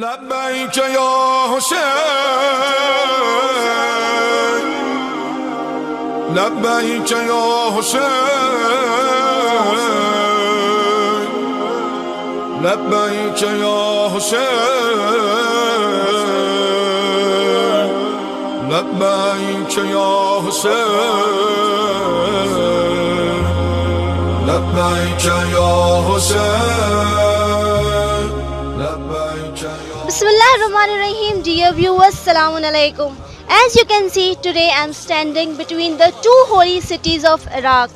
لبیک یا حسین لبیک یا حسین لبیک یا حسین لبیک یا حسین لبیک یا حسین لبیک یا Bismillahirrahmanirrahim. Dear viewers, Assalamu alaikum. As you can see, today I am standing between the two holy cities of Iraq,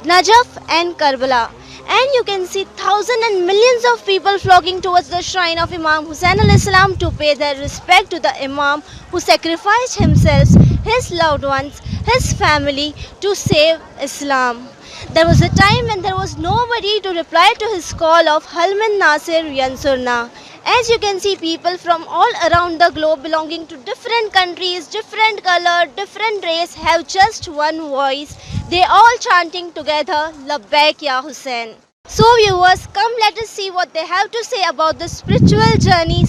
Najaf and Karbala. And you can see thousands and millions of people flocking towards the shrine of Imam Hussain al-Islam to pay their respect to the Imam who sacrificed himself, his loved ones, his family to save Islam. There was a time when there was nobody to reply to his call of Hal min Nasir Yansurna. As you can see, people from all around the globe belonging to different countries, different color, different race have just one voice. They all chanting together, Labbaik Ya Hussain. So viewers, come let us see what they have to say about the spiritual journey.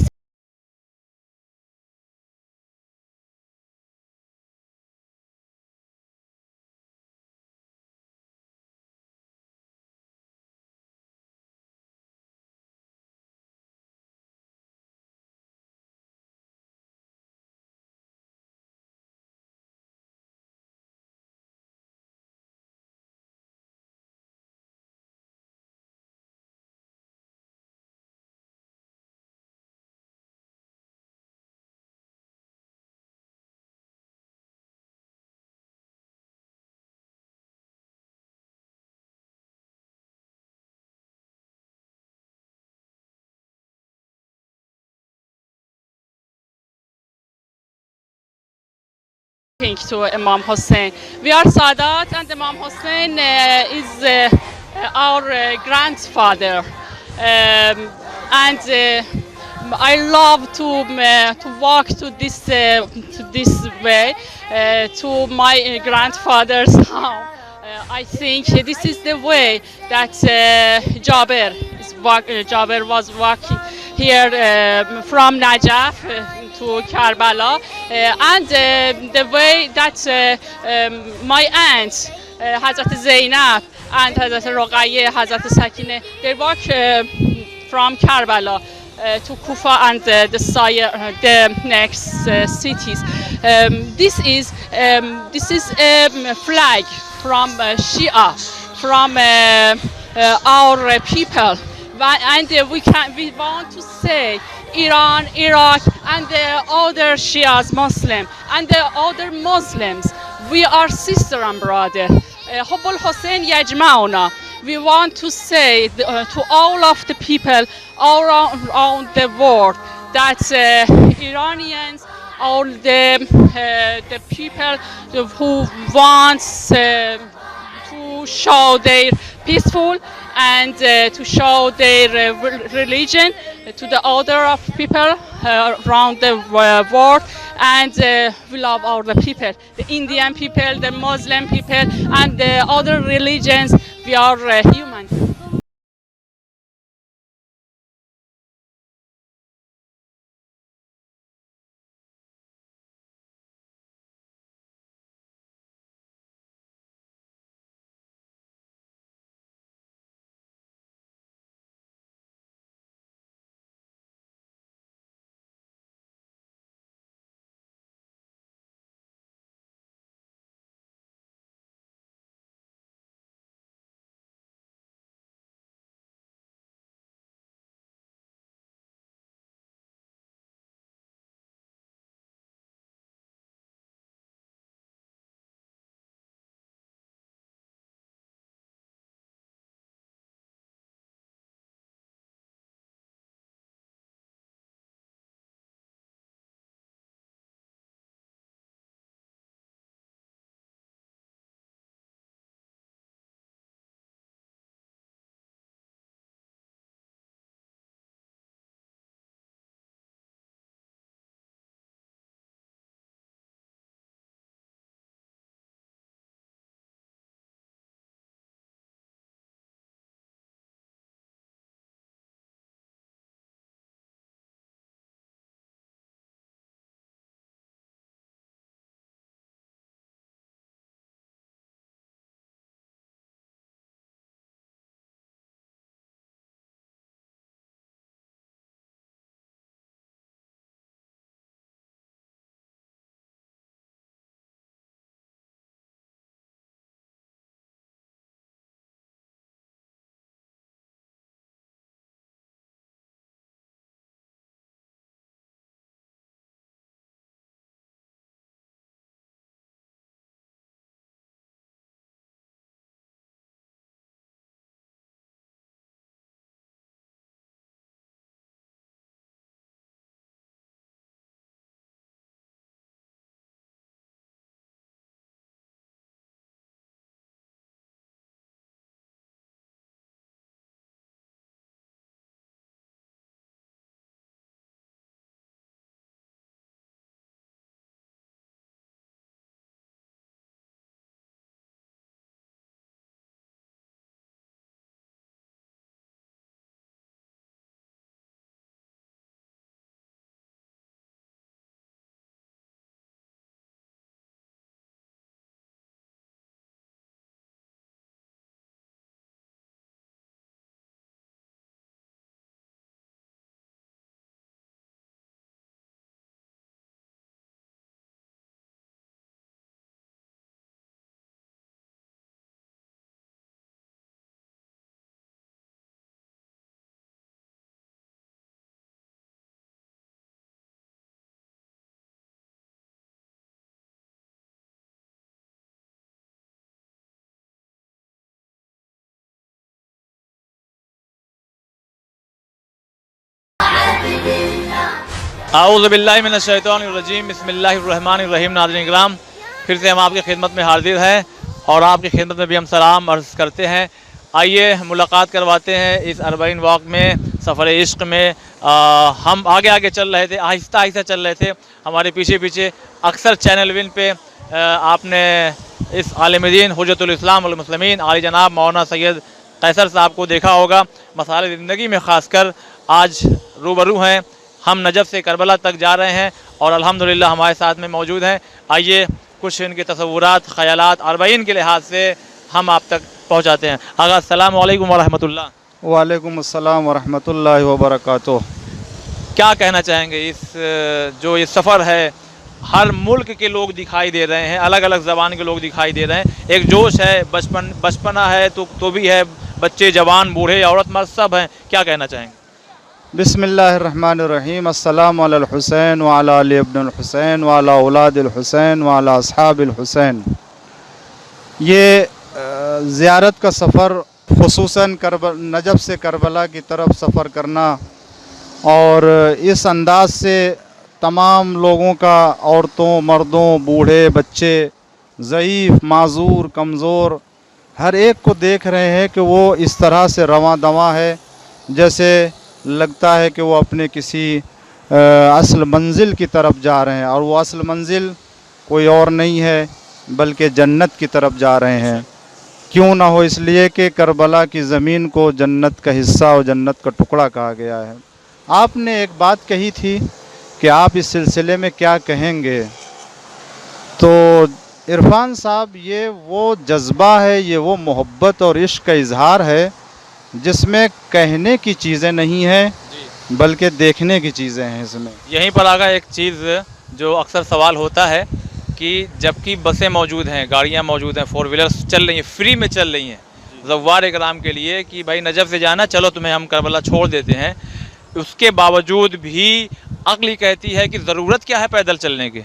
To Imam Hussein. We are Sadat, and Imam Hussein is our grandfather. And I love to walk to this way to my grandfather's house. I think this is the way that Jaber was walking here from Najaf to Karbala, and the way that my aunt Hazrat Zainab and Hazrat Ruqayyah, Hazrat Sakineh, they walk from Karbala to Kufa and the next cities. This is a flag from Shia, from our people, and we want to say Iran, Iraq, and the other Shias, Muslim, and the other Muslims. We are sister and brother. Hubbul Hussein Yajmauna. We want to say to all of the people all around the world that Iranians, all the people who wants to show their peaceful and to show their religion to the other of people around the world, and we love all the people, the Indian people, the Muslim people, and the other religions. We are human. आऊज़ु बिल्लाहि मिनश शैतानिर रजीम, बिस्मिल्लाहिर रहमानिर रहीम। नाज़रीन इकराम, फिर से हम आपकी खिदमत में हाजिर हैं और आपकी खिदमत में भी हम सलाम अर्ज़ करते हैं। आइए मुलाकात करवाते हैं इस अरबईन वॉक में, सफ़र इश्क़ में। हम आगे आगे चल रहे थे, आहिस्ता आहिस्ता चल रहे थे। हमारे पीछे पीछे अक्सर चैनल विन पे आपने इस आलिम दीन हुज्जतुल इस्लाम वल मुस्लिमीन आली जनाब मौलाना सैयद कैसर साहब को देखा होगा। मसाइल ज़िंदगी में ख़ासकर आज रूबरू हैं। हम नजफ़ से करबला तक जा रहे हैं और अल्हम्दुलिल्लाह हमारे साथ में मौजूद हैं। आइए कुछ इनके तसव्वुरात, ख़यालात अरबईन के लिहाज से हम आप तक पहुँचाते हैं। आगा अस्सलामु अलैकुम व रहमतुल्लाह। वालेकुम अस्सलाम व रहमतुल्लाहि व बरकातुहू। क्या कहना चाहेंगे इस जो ये सफ़र है, हर मुल्क के लोग दिखाई दे रहे हैं, अलग अलग ज़बान के लोग दिखाई दे रहे हैं। एक जोश है, बचपना है तो भी है, बच्चे जवान बूढ़े औरत मर्द सब हैं। क्या कहना चाहेंगे? बिस्मिल्लाहिर्रहमानिर्रहीम। अस्सलामु अलल हुसैन व अला अली इब्नुल हुसैन व अला औलादिल हुसैन व अला अस्हाबिल हुसैन। ये ज़ियारत का सफ़र खुसूसन नजफ़ से करबला की तरफ सफ़र करना और इस अंदाज से तमाम लोगों का, औरतों मर्दों बूढ़े बच्चे, ज़ईफ़ माज़ूर कमज़ोर, हर एक को देख रहे हैं कि वो इस तरह से रवां दवां है जैसे लगता है कि वो अपने किसी असल मंजिल की तरफ जा रहे हैं, और वो असल मंजिल कोई और नहीं है बल्कि जन्नत की तरफ जा रहे हैं। क्यों ना हो, इसलिए कि करबला की ज़मीन को जन्नत का हिस्सा और जन्नत का टुकड़ा कहा गया है। आपने एक बात कही थी कि आप इस सिलसिले में क्या कहेंगे, तो इरफान साहब ये वो जज्बा है, ये वो मोहब्बत और इश्क का इजहार है जिसमें कहने की चीज़ें नहीं हैं बल्कि देखने की चीज़ें हैं इसमें। यहीं पर आगा एक चीज़ जो अक्सर सवाल होता है कि जबकि बसें मौजूद हैं, गाड़ियां मौजूद हैं, फोर व्हीलर्स चल रही हैं, फ्री में चल रही हैं ज़व्वार इकराम के लिए कि भाई नजफ़ से जाना, चलो तुम्हें हम करबला छोड़ देते हैं, उसके बावजूद भी अक्ल कहती है कि ज़रूरत क्या है पैदल चलने के।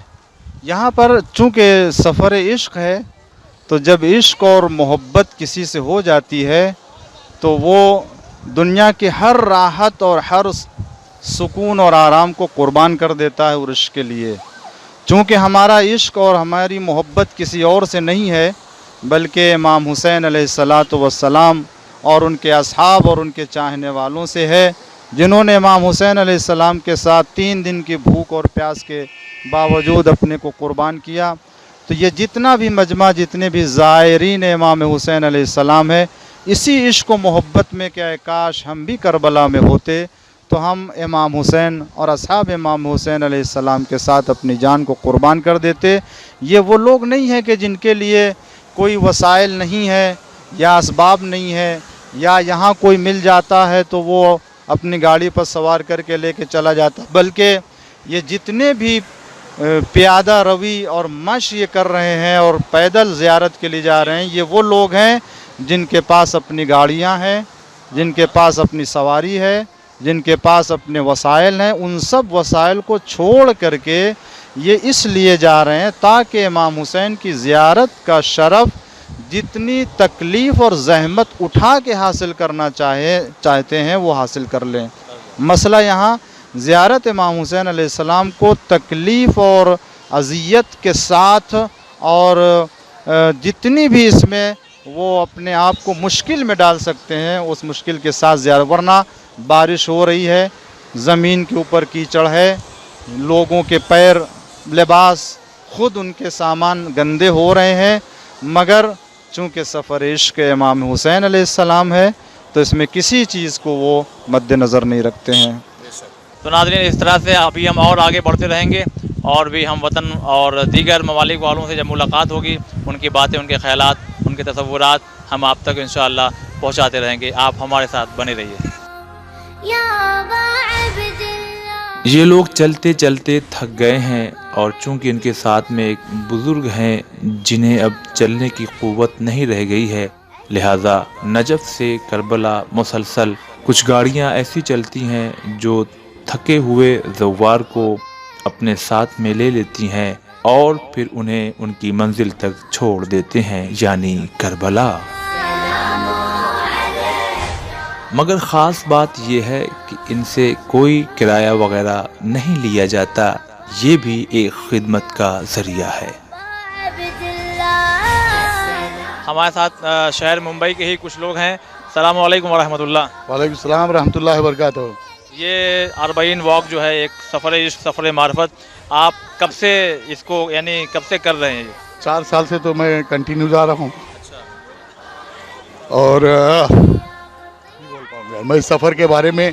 यहाँ पर चूँकि सफ़र इश्क है, तो जब इश्क और मोहब्बत किसी से हो जाती है तो वो दुनिया की हर राहत और हर सुकून और आराम को कुर्बान कर देता है उस इश्क के लिए। चूँकि हमारा इश्क और हमारी मोहब्बत किसी और से नहीं है बल्कि इमाम हुसैन अलैहिस्सलातु वस्सलाम और उनके असहाब और उनके चाहने वालों से है, जिन्होंने इमाम हुसैन अलैहिस्सलाम के साथ 3 दिन की भूख और प्यास के बावजूद अपने को कुर्बान किया। तो ये जितना भी मजमा, जितने भी ज़ायरीन इमाम हुसैन अलैहिस्सलाम है, इसी इश्क व मोहब्बत में क्या है, काश हम भी करबला में होते तो हम इमाम हुसैन और असहाब इमाम हुसैन अलैहिस्सलाम के साथ अपनी जान को कुर्बान कर देते। ये वो लोग नहीं हैं कि जिनके लिए कोई वसाइल नहीं है या असबाब नहीं है, या यहाँ कोई मिल जाता है तो वो अपनी गाड़ी पर सवार करके लेके चला जाता, बल्कि ये जितने भी प्यादा रवी और मश ये कर रहे हैं और पैदल ज़ियारत के लिए जा रहे हैं, ये वो लोग हैं जिनके पास अपनी गाड़ियाँ हैं, जिनके पास अपनी सवारी है, जिनके पास अपने वसाइल हैं। उन सब वसाइल को छोड़ करके ये इसलिए जा रहे हैं ताकि इमाम हुसैन की ज़ियारत का शरफ़ जितनी तकलीफ़ और ज़हमत उठा के हासिल करना चाहते हैं वो हासिल कर लें। मसला यहाँ ज़ियारत इमाम हुसैन अलैहिस्सलाम को तकलीफ़ और अज़ियत के साथ और जितनी भी इसमें वो अपने आप को मुश्किल में डाल सकते हैं उस मुश्किल के साथ ज़ियारत। वरना बारिश हो रही है, ज़मीन के ऊपर कीचड़ है, लोगों के पैर, लिबास, ख़ुद उनके सामान गंदे हो रहे हैं, मगर चूँकि सफ़र इश्क़ इमाम हुसैन अलैहिस्सलाम है तो इसमें किसी चीज़ को वो मद्देनज़र नहीं रखते हैं। तो नाज़रीन, इस तरह से अभी हम और आगे बढ़ते रहेंगे और भी हम वतन और दीगर ममालिक वालों से जब मुलाकात होगी, उनकी बातें, उनके ख़यालात, उनके तसव्वुरात हम आप तक इंशाअल्लाह पहुँचाते रहेंगे। आप हमारे साथ बने रहिए। ये लोग चलते चलते थक गए हैं और चूंकि इनके साथ में एक बुज़ुर्ग हैं जिन्हें अब चलने की क़ुव्वत नहीं रह गई है, लिहाजा नजफ़ से करबला मुसलसल कुछ गाड़ियां ऐसी चलती हैं जो थके हुए ज़व्वार को अपने साथ में ले लेती हैं और फिर उन्हें उनकी मंजिल तक छोड़ देते हैं, यानी करबला। मगर ख़ास बात यह है कि इनसे कोई किराया वगैरह नहीं लिया जाता। ये भी एक खिदमत का ज़रिया है। हमारे साथ शहर मुंबई के ही कुछ लोग हैं। अस्सलाम वालेकुम वरहमतुल्लाह। वालेकुम सलाम रहमतुल्लाहि व बरकातहू। ये अरबईन वॉक जो है एक सफ़र इश्क सफ़र मार्फत, आप कब से इसको यानी कब से कर रहे हैं? 4 साल से तो मैं कंटिन्यू जा रहा हूँ। और नहीं बोल पाऊँगा मैं इस सफ़र के बारे में,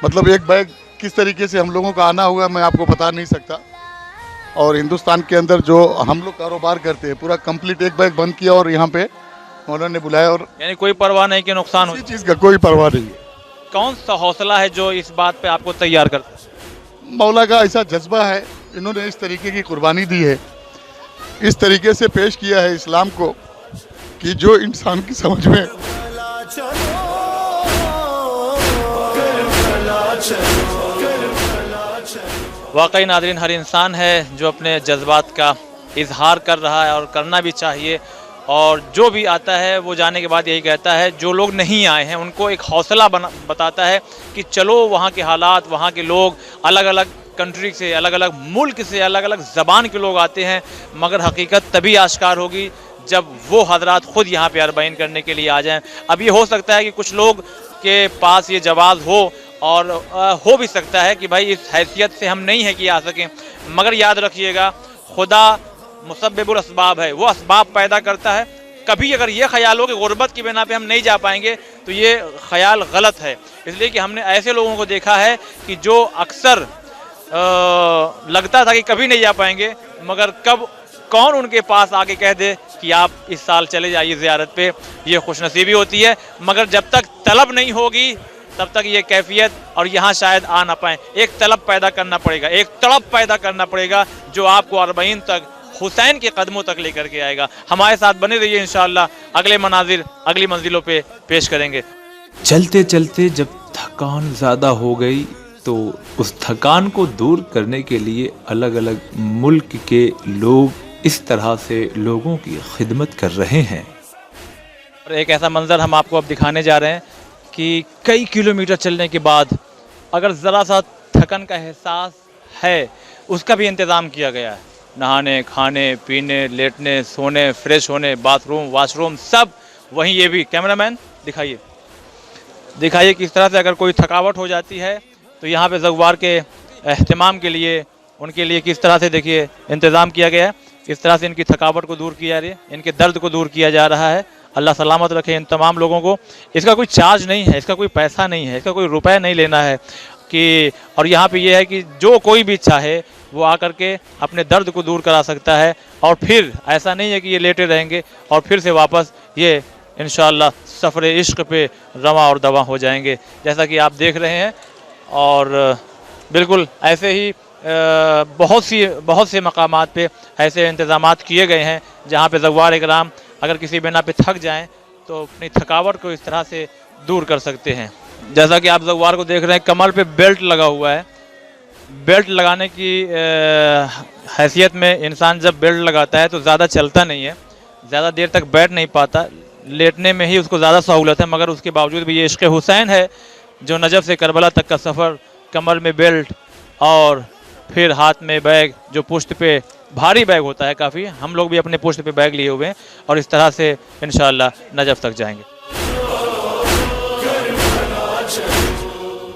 मतलब एक बैग किस तरीके से हम लोगों का आना हुआ मैं आपको बता नहीं सकता। और हिंदुस्तान के अंदर जो हम लोग कारोबार करते हैं पूरा कंप्लीट एक बैग बंद किया और यहाँ पे मौलाना ने बुलाया, और यानी कोई परवाह नहीं कि नुकसान हो। किसी चीज़ का कोई परवाह नहीं है। कौन सा हौसला है जो इस बात पे आपको तैयार करता है? मौला का ऐसा जज्बा है, इन्होंने इस तरीके की कुर्बानी दी है, इस तरीके से पेश किया है इस्लाम को कि जो इंसान की समझ में वाकई नाज़रीन, हर इंसान है जो अपने जज्बात का इजहार कर रहा है और करना भी चाहिए। और जो भी आता है वो जाने के बाद यही कहता है, जो लोग नहीं आए हैं उनको एक हौसला बताता है कि चलो, वहाँ के हालात, वहाँ के लोग, अलग अलग कंट्री से, अलग अलग मुल्क से, अलग अलग ज़बान के लोग आते हैं, मगर हकीकत तभी आश्कार होगी जब वो हजरात ख़ुद यहाँ पे अरबईन करने के लिए आ जाएं। अब ये हो सकता है कि कुछ लोग के पास ये जवाज़ हो, और हो भी सकता है कि भाई इस हैसियत से हम नहीं है कि आ सकें, मगर याद रखिएगा खुदा मुसब्बिबुल असबाब है, वो असबाब पैदा करता है। कभी अगर ये ख्याल हो कि गुर्बत की बिना पे हम नहीं जा पाएंगे तो ये ख्याल गलत है। इसलिए कि हमने ऐसे लोगों को देखा है कि जो अक्सर लगता था कि कभी नहीं जा पाएंगे, मगर कब कौन उनके पास आके कह दे कि आप इस साल चले जाइए ज़ियारत पे, ये खुशनसीबी होती है। मगर जब तक तलब नहीं होगी तब तक ये कैफियत और यहाँ शायद आ ना पाएँ। एक तलब पैदा करना पड़ेगा, एक तड़प पैदा करना पड़ेगा जो आपको अरबईन तक, हुसैन के कदमों तक लेकर के आएगा। हमारे साथ बने रहिए, इंशाअल्लाह अगले मनाजिर अगली मंजिलों पे पेश करेंगे। चलते चलते जब थकान ज़्यादा हो गई तो उस थकान को दूर करने के लिए अलग अलग मुल्क के लोग इस तरह से लोगों की खिदमत कर रहे हैं। और एक ऐसा मंजर हम आपको अब दिखाने जा रहे हैं कि कई किलोमीटर चलने के बाद अगर ज़रा सा थकन का एहसास है, उसका भी इंतज़ाम किया गया है। नहाने, खाने, पीने, लेटने, सोने, फ्रेश होने, बाथरूम, वाशरूम, सब वहीं। ये भी कैमरामैन दिखाइए किस तरह से अगर कोई थकावट हो जाती है तो यहाँ पे ज़व्वार के एहतमाम के लिए, उनके लिए किस तरह से देखिए इंतज़ाम किया गया है। इस तरह से इनकी थकावट को दूर किया जा रही है, इनके दर्द को दूर किया जा रहा है। अल्लाह सलामत रखे इन तमाम लोगों को। इसका कोई चार्ज नहीं है, इसका कोई पैसा नहीं है, इसका कोई रुपए नहीं लेना है कि। और यहाँ पे ये है कि जो कोई भी चाहे वो आकर के अपने दर्द को दूर करा सकता है, और फिर ऐसा नहीं है कि ये लेटे रहेंगे और फिर से वापस ये इंशाअल्लाह सफ़र इश्क पे रवा और दवा हो जाएंगे, जैसा कि आप देख रहे हैं। और बिल्कुल ऐसे ही बहुत से मकामात पे ऐसे इंतज़ामात किए गए हैं जहाँ पे ज़व्वार इकराम अगर किसी बिना पे थक जाएं तो अपनी थकावट को इस तरह से दूर कर सकते हैं। जैसा कि आप ज़व्वार को देख रहे हैं, कमर पे बेल्ट लगा हुआ है। बेल्ट लगाने की हैसियत में इंसान जब बेल्ट लगाता है तो ज़्यादा चलता नहीं है, ज़्यादा देर तक बैठ नहीं पाता, लेटने में ही उसको ज़्यादा सहूलत है। मगर उसके बावजूद भी ये इश्क़ हुसैन है जो नजफ़ से करबला तक का सफ़र, कमर में बेल्ट और फिर हाथ में बैग, जो पुश्त पे भारी बैग होता है काफ़ी, हम लोग भी अपने पुश्त पे बैग लिए हुए हैं और इस तरह से इंशाअल्लाह नजफ़ तक जाएंगे।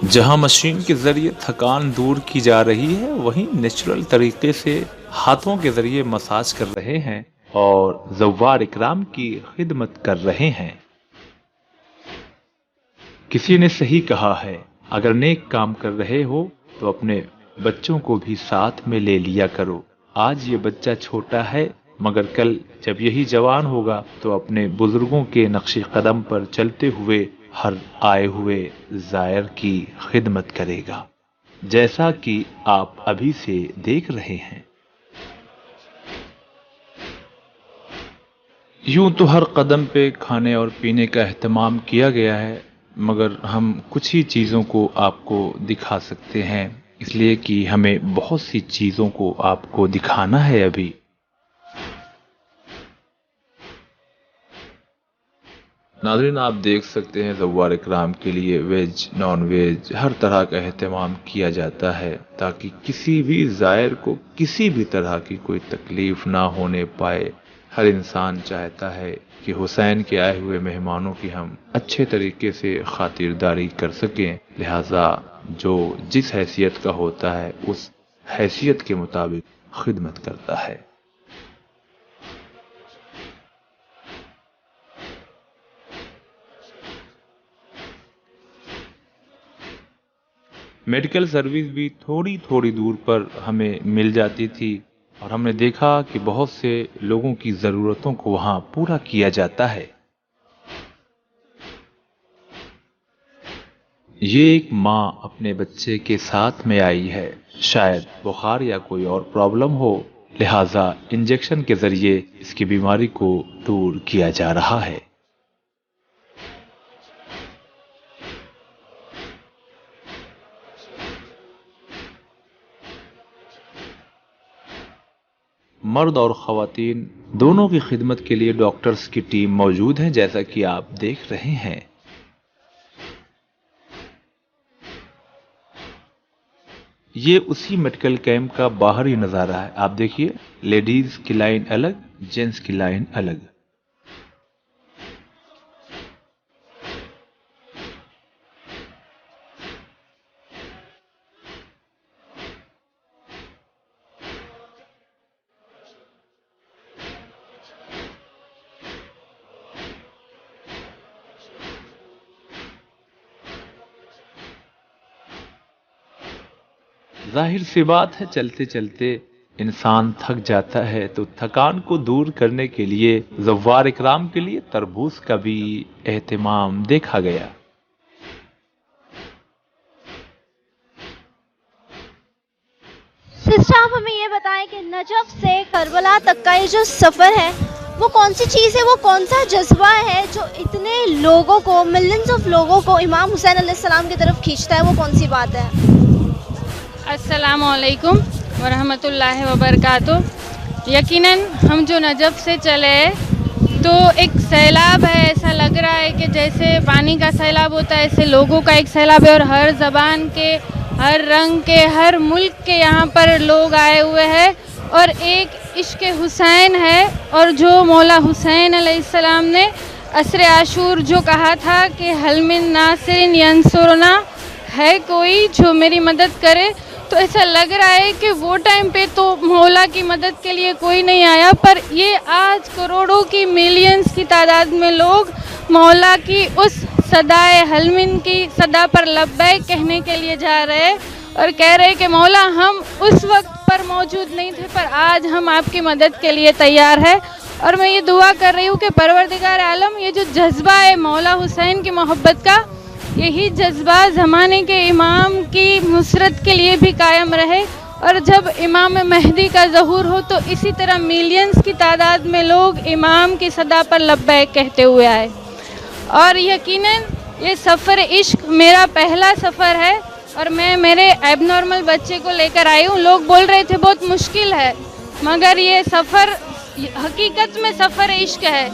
जहां मशीन के ज़रिए थकान दूर की जा रही है, वहीं नेचुरल तरीके से हाथों के ज़रिए मसाज कर रहे हैं और ज़व्वार इकराम की खिदमत कर रहे हैं। किसी ने सही कहा है, अगर नेक काम कर रहे हो तो अपने बच्चों को भी साथ में ले लिया करो। आज ये बच्चा छोटा है, मगर कल जब यही जवान होगा तो अपने बुजुर्गों के नक्शे कदम पर चलते हुए हर आए हुए ज़ायर की खिदमत करेगा, जैसा कि आप अभी से देख रहे हैं। यूं तो हर कदम पे खाने और पीने का एहतमाम किया गया है, मगर हम कुछ ही चीज़ों को आपको दिखा सकते हैं, इसलिए कि हमें बहुत सी चीज़ों को आपको दिखाना है अभी। ناظرین آپ دیکھ سکتے ہیں زوار اکرام کے لیے ویج نان ویج ہر طرح کا اہتمام کیا جاتا ہے تاکہ کسی بھی زائر کو کسی بھی طرح کی کوئی تکلیف نہ ہونے پائے. ہر انسان چاہتا ہے کہ حسین کے آئے ہوئے مہمانوں کی ہم اچھے طریقے سے خاطرداری کر سکیں، لہٰذا جو جس حیثیت کا ہوتا ہے اس حیثیت کے مطابق خدمت کرتا ہے. میڈیکل سروس بھی تھوڑی تھوڑی دور پر ہمیں مل جاتی تھی اور ہم نے دیکھا کہ بہت سے لوگوں کی ضرورتوں کو وہاں پورا کیا جاتا ہے. یہ ایک ماں اپنے بچے کے ساتھ میں آئی ہے، شاید بخار یا کوئی اور پرابلم ہو، لہٰذا انجیکشن کے ذریعے اس کی بیماری کو دور کیا جا رہا ہے. مرد اور خواتین دونوں کی خدمت کے لیے ڈاکٹرز کی ٹیم موجود ہیں، جیسا کہ آپ دیکھ رہے ہیں. یہ اسی میڈیکل کیمپ کا باہری نظارہ ہے. آپ دیکھیے، لیڈیز کی لائن الگ، جینٹس کی لائن الگ. ظاہر سی بات ہے، چلتے چلتے انسان تھک جاتا ہے تو تھکان کو دور کرنے کے لیے زوار اکرام کے لیے تربوز کا بھی اہتمام دیکھا گیا. سسٹر آپ ہمیں یہ بتائیں کہ نجف سے کربلا تک کا یہ جو سفر ہے وہ کون سی چیز ہے، وہ کون سا جذبہ ہے جو اتنے لوگوں کو، ملینز آف لوگوں کو امام حسین علیہ السلام کی طرف کھینچتا ہے، وہ کون سی بات ہے؟ السلام علیکم ورحمۃ اللہ وبرکاتہ. یقیناً ہم جو نجف سے چلے تو ایک سیلاب ہے، ایسا لگ رہا ہے کہ جیسے پانی کا سیلاب ہوتا ہے، ایسے لوگوں کا ایک سیلاب ہے، اور ہر زبان کے، ہر رنگ کے، ہر ملک کے یہاں پر لوگ آئے ہوئے ہیں. اور ایک عشق حسین ہے، اور جو مولا حسین علیہ السلام نے عصر عاشور جو کہا تھا کہ حل من ناصر ینصرنا، ہے کوئی جو میری مدد کرے، تو ایسا لگ رہا ہے کہ وہ ٹائم پہ تو مولا کی مدد کے لیے کوئی نہیں آیا، پر یہ آج کروڑوں کی، ملینز کی تعداد میں لوگ مولا کی اس صدائے حلمن کی صدا پر لبیک کہنے کے لیے جا رہے اور کہہ رہے کہ مولا ہم اس وقت پر موجود نہیں تھے، پر آج ہم آپ کی مدد کے لیے تیار ہے. اور میں یہ دعا کر رہی ہوں کہ پروردگار عالم یہ جو جذبہ ہے مولا حسین کی محبت کا، یہی جذبہ زمانے کے امام کی نصرت کے لیے بھی قائم رہے، اور جب امام مہدی کا ظہور ہو تو اسی طرح ملینز کی تعداد میں لوگ امام کی صدا پر لبیک کہتے ہوئے آئے. اور یقیناً یہ سفر عشق میرا پہلا سفر ہے، اور میں میرے ایب نارمل بچے کو لے کر آئی ہوں. لوگ بول رہے تھے بہت مشکل ہے، مگر یہ سفر حقیقت میں سفر عشق ہے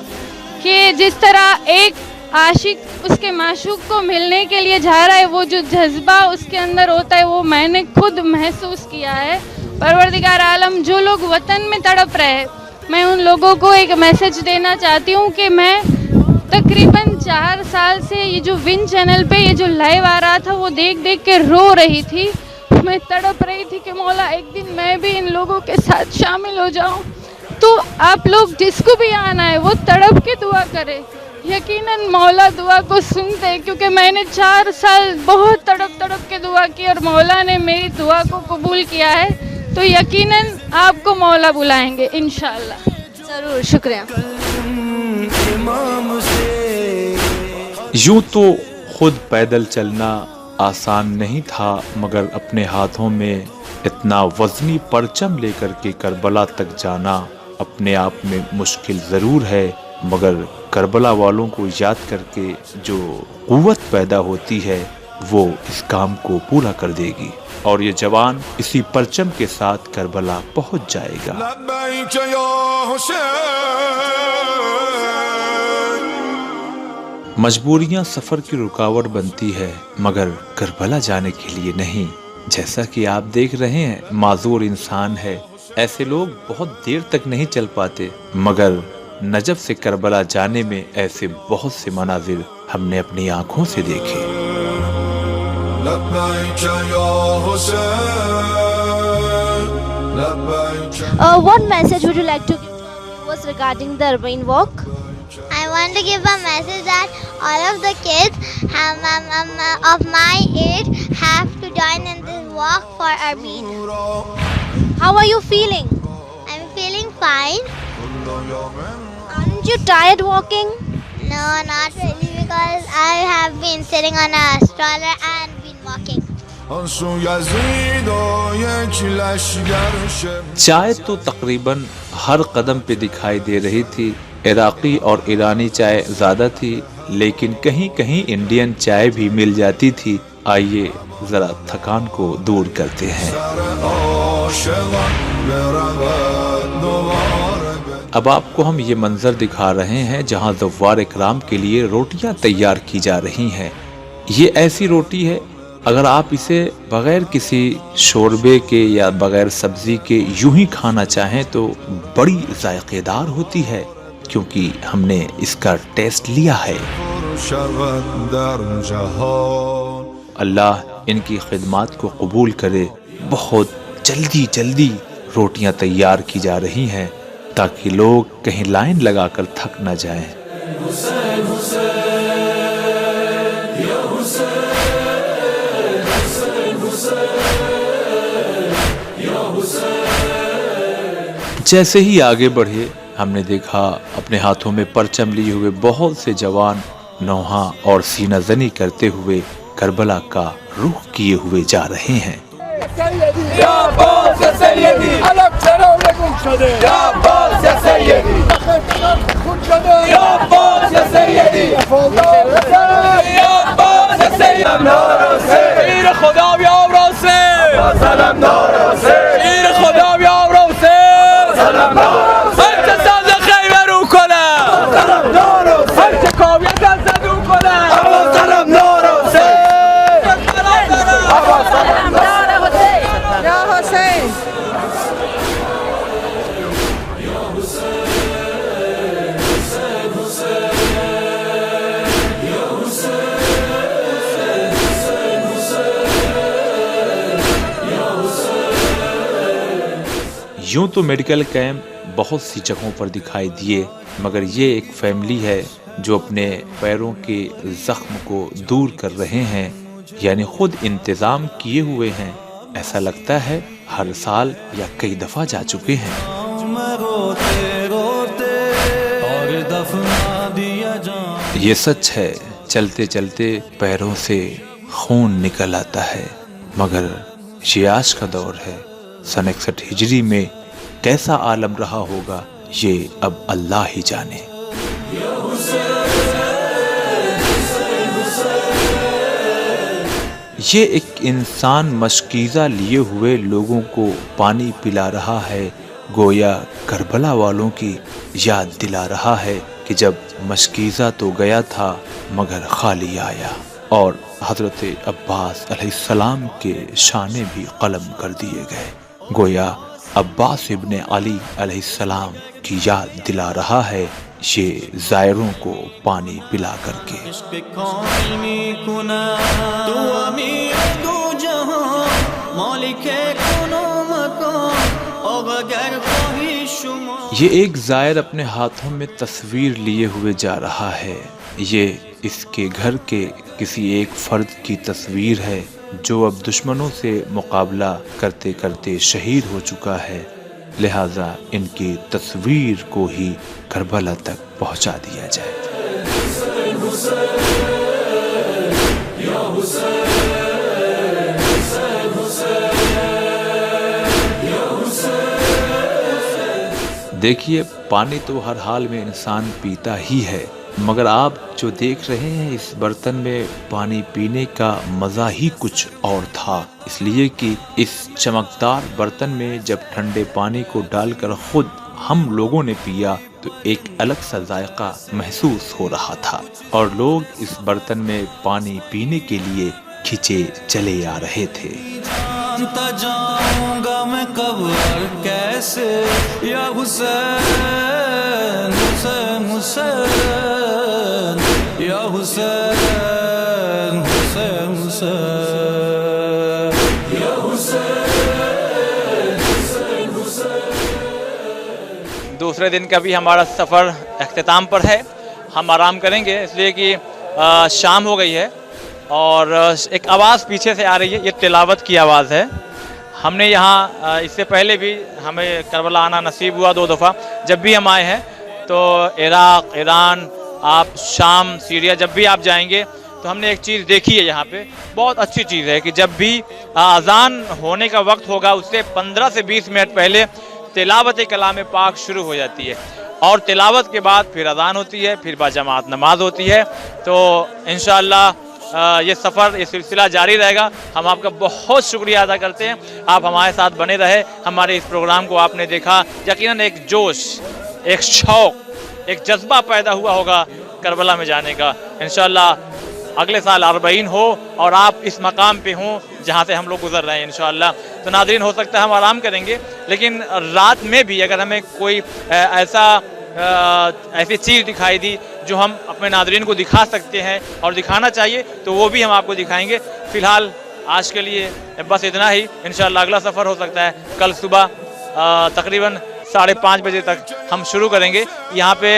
کہ جس طرح ایک عاشق اس کے معشوق کو ملنے کے لیے جا رہا ہے، وہ جو جذبہ اس کے اندر ہوتا ہے وہ میں نے خود محسوس کیا ہے. پروردگار عالم جو لوگ وطن میں تڑپ رہے، میں ان لوگوں کو ایک میسج دینا چاہتی ہوں کہ میں تقریباً 4 سال سے یہ جو ون چینل پہ یہ جو لائیو آ رہا تھا وہ دیکھ دیکھ کے رو رہی تھی. میں تڑپ رہی تھی کہ مولا ایک دن میں بھی ان لوگوں کے ساتھ شامل ہو جاؤں. تو آپ لوگ جس کو بھی آنا ہے وہ تڑپ کے دعا کرے، یقیناً مولا دعا کو سنتے ہیں، کیونکہ میں نے 4 سال بہت تڑپ تڑپ کے دعا کی اور مولا نے میری دعا کو قبول کیا ہے. تو یقیناً آپ کو مولا بلائیں گے انشاءاللہ. ضرور، شکریہ. یوں تو خود پیدل چلنا آسان نہیں تھا، مگر اپنے ہاتھوں میں اتنا وزنی پرچم لے کر کے کربلا تک جانا اپنے آپ میں مشکل ضرور ہے، مگر کربلا والوں کو یاد کر کے جو قوت پیدا ہوتی ہے وہ اس کام کو پورا کر دے گی، اور یہ جوان اسی پرچم کے ساتھ کربلا پہنچ جائے گا. لبیک یا حسین मजबूरियां सफर की रुकावट बनती है मगर करबला जाने के लिए नहीं। जैसा कि आप देख रहे हैं, माजूर इंसान है, ऐसे लोग बहुत देर तक नहीं चल पाते, मगर नजफ से करबला जाने में ऐसे बहुत से मनाजिर हमने अपनी आंखों से देखे। لبيك يا حسين لبيك What message would you like to give to our viewers regarding the Arbaeen walk? I want to give a message that all of the kids of my age have to join in this walk for Arbaeen. How are you feeling? I'm feeling fine. Aren't you tired walking? No, not really, because I have been sitting on a stroller and been walking. انسو یزید و یک لشگر شب चाय तो तकरीबन हर कदम पे दिखाई दे रही थी। इराकी और ईरानी चाय ज़्यादा थी, लेकिन कहीं कहीं इंडियन चाय भी मिल जाती थी। आइए ज़रा थकान को दूर करते हैं। سر عاشقان برود دوباره अब आपको हम ये मंजर दिखा रहे हैं जहाँ ज़व्वार इकराम के लिए रोटियाँ तैयार की जा रही हैं। ये ऐसी रोटी है, अगर आप इसे बगैर किसी शोरबे के या बगैर सब्जी के यूं ही खाना चाहें तो बड़ी जायकेदार होती है, क्योंकि हमने इसका टेस्ट लिया है। شود در جهان अल्लाह इनकी खिदमत को कबूल करे। बहुत जल्दी जल्दी रोटियां तैयार की जा रही हैं ताकि लोग कहीं लाइन लगाकर थक न जाएं। जैसे ही आगे बढ़े, हमने देखा अपने हाथों में परचम लिए हुए बहुत से जवान नौहा और सीना जनी करते हुए करबला का रुख किए हुए जा रहे हैं। यूं तो मेडिकल कैंप बहुत सी जगहों पर दिखाई दिए, मगर ये एक फैमिली है जो अपने पैरों के जख्म को दूर कर रहे हैं, यानी खुद इंतजाम किए हुए हैं। ऐसा लगता है हर साल या कई दफा जा चुके हैं। ये सच है, चलते चलते पैरों से खून निकल आता है, मगर ये आज का दौर है। सन 61 हिजरी में कैसा आलम रहा होगा ये अब अल्लाह ही जाने। ये एक इंसान मशकीज़ा लिए हुए लोगों को पानी पिला रहा है, गोया करबला वालों की याद दिला रहा है कि जब मशकीज़ा तो गया था मगर खाली आया, और हज़रत अब्बास अलैहिस्सलाम के शाने भी कलम कर दिए गए। गोया अब्बास इब्ने अली अलैहिस्सलाम की याद दिला रहा है ये ज़ायरों को पानी पिला करके। ये एक ज़ायर अपने हाथों में तस्वीर लिए हुए जा रहा है। ये इसके घर के किसी एक फर्द की तस्वीर है जो अब दुश्मनों से मुकाबला करते करते शहीद हो चुका है, लिहाजा इनकी तस्वीर को ही करबला तक पहुंचा दिया जाए। देखिए, पानी तो हर हाल में इंसान पीता ही है, मगर आप जो देख रहे हैं इस बर्तन में पानी पीने का मज़ा ही कुछ और था, इसलिए कि इस चमकदार बर्तन में जब ठंडे पानी को डालकर खुद हम लोगों ने पिया تو ایک الگ سا ذائقہ محسوس ہو رہا تھا اور لوگ اس برتن میں پانی پینے کے لیے کھنچے چلے آ رہے تھے۔ جانتا جاؤں گا میں کب اور کیسے یا حسین حسین حسین یا حسین حسین حسین یا حسین حسین حسین۔ دوسرے دن کا بھی ہمارا سفر اختتام پر ہے، ہم آرام کریں گے اس لیے کہ شام ہو گئی ہے اور ایک آواز پیچھے سے آ رہی ہے، یہ تلاوت کی آواز ہے۔ ہم نے یہاں اس سے پہلے بھی ہمیں کربلا آنا نصیب ہوا 2 دفعہ، جب بھی ہم آئے ہیں تو عراق، ایران، آپ شام، سیریا جب بھی آپ جائیں گے تو ہم نے ایک چیز دیکھی ہے یہاں پہ، بہت اچھی چیز ہے کہ جب بھی اذان ہونے کا وقت ہوگا اس سے 15 سے 20 منٹ پہلے تلاوت کلام پاک شروع ہو جاتی ہے اور تلاوت کے بعد پھر اذان ہوتی ہے، پھر باجماعت نماز ہوتی ہے۔ تو انشاءاللہ یہ سفر، یہ سلسلہ جاری رہے گا۔ ہم آپ کا بہت شکریہ ادا کرتے ہیں، آپ ہمارے ساتھ بنے رہے، ہمارے اس پروگرام کو آپ نے دیکھا، یقیناً ایک جوش، ایک شوق، ایک جذبہ پیدا ہوا ہوگا کربلا میں جانے کا۔ انشاءاللہ اگلے سال 40 ہو اور آپ اس مقام پہ ہوں جہاں سے ہم لوگ گزر رہے ہیں انشاءاللہ۔ تو ناظرین، ہو سکتا ہے ہم آرام کریں گے، لیکن رات میں بھی اگر ہمیں کوئی ایسی چیز دکھائی دی جو ہم اپنے ناظرین کو دکھا سکتے ہیں اور دکھانا چاہیے تو وہ بھی ہم آپ کو دکھائیں گے۔ فی الحال آج کے لیے بس اتنا ہی، انشاءاللہ اگلا سفر ہو سکتا ہے کل صبح تقریباً 5:30 بجے تک ہم شروع کریں گے۔ یہاں پہ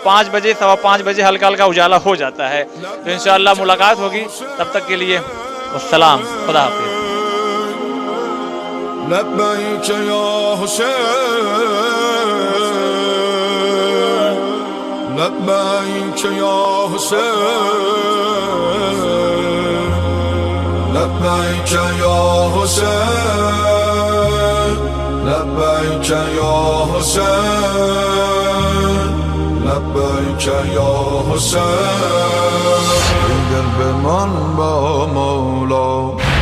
5 بجے، 5:15 بجے ہلکا ہلکا اجالا ہو جاتا ہے، تو انشاءاللہ ملاقات ہوگی۔ تب تک کے لیے السلام، خدا حافظ۔ لبیک یا حسین، لبیک یا حسین، لبیک یا حسین، لبیک یا حسین، لبیک یا حسین۔ دل به من با مولا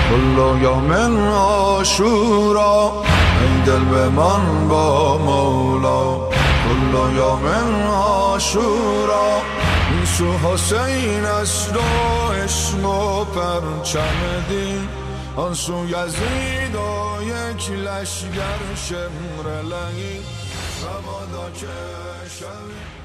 کل یوم عاشورا، ای دل به من با مولا کل یوم عاشورا، این سو حسین است و عشق و پرچم دین، آن سو یزید و یک لشگر شمر لعین، مبادا که شوی